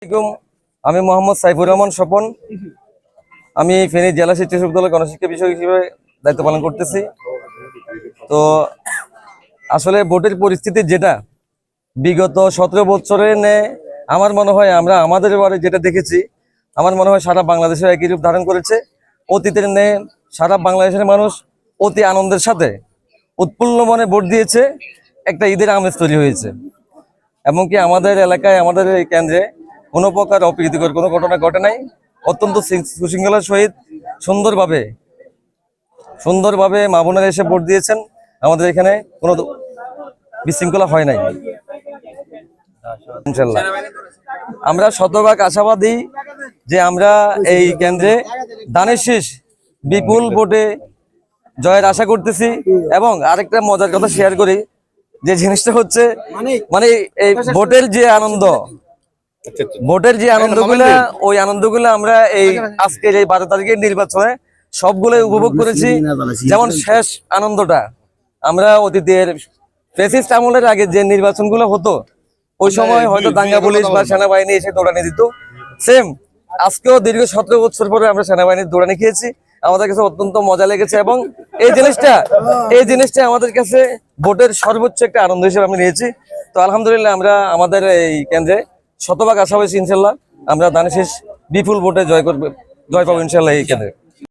আসসালামু আলাইকুম। আমি মোহাম্মদ সাইফুর রহমান স্বপন। আমি ফেনী জেলা শিক্ষা বিশ্ববিদ্যালয় গণশিক্ষা বিষয় হিসেবে দায়িত্ব পালন করতেছি। তো আসলে ভোটের পরিস্থিতি যেটা বিগত 17 বছরে আমার মনে হয় আমরা আমাদের এবারে যেটা দেখেছি, আমার মনে হয় সারা বাংলাদেশের একই রূপ ধারণ করেছে। অতীতের সারা বাংলাদেশের মানুষ অতি আনন্দের সাথে উৎফুল্ল মনে ভোট দিয়েছে। একটা ঈদের আমেজ তৈরি হয়েছে। এমনকি আমাদের এলাকায়, আমাদের এই কেন্দ্রে কোনো প্রকার অপ্রীতিকর কোনো ঘটনা ঘটে নাই। অত্যন্ত সুশৃঙ্খলার সহিত সুন্দরভাবে মা বোনেরা এসে ভোট দিয়েছেন। আমাদের এখানে কোনো বিশৃঙ্খলা হয় নাই ইনশাল্লাহ। আমরা শতভাগ আশাবাদী যে আমরা এই কেন্দ্রে দানের শীষ বিপুল ভোটে জয়ের আশা করতেছি। এবং আরেকটা মজার কথা শেয়ার করি, যে জিনিসটা হচ্ছে মানে এই ভোটের যে আনন্দগুলা, ওই আনন্দগুলা আমরা এই আজকের এই 12 তারিখের নির্বাচনে সবগুলোই উপভোগ করেছি। যেমন শেষ আনন্দটা আমরা অতীতের ফ্যাসিস্ট আমলের আগে যে নির্বাচনগুলো হতো, ওই সময় হয়তো দাঙ্গা পুলিশ বা সেনাবাহিনী এসে দৌড়ানি দিত, সেম আজকেও দীর্ঘ 17 বছর পরে আমরা সেনাবাহিনীর দৌড়ানি খেয়েছি। আমাদের কাছে অত্যন্ত মজা লেগেছে এবং এই জিনিসটা আমাদের কাছে ভোটের সর্বোচ্চ একটা আনন্দ হিসেবে আমি নিয়েছি। তো আলহামদুলিল্লাহ, আমরা আমাদের এই কেন্দ্রে শতভাগ আশাবাদী ইনশাল্লাহ আমরা দানের শীষ বিপুল ভোটে জয় পাবো ইনশাল্লাহ এই কেন্দ্রে।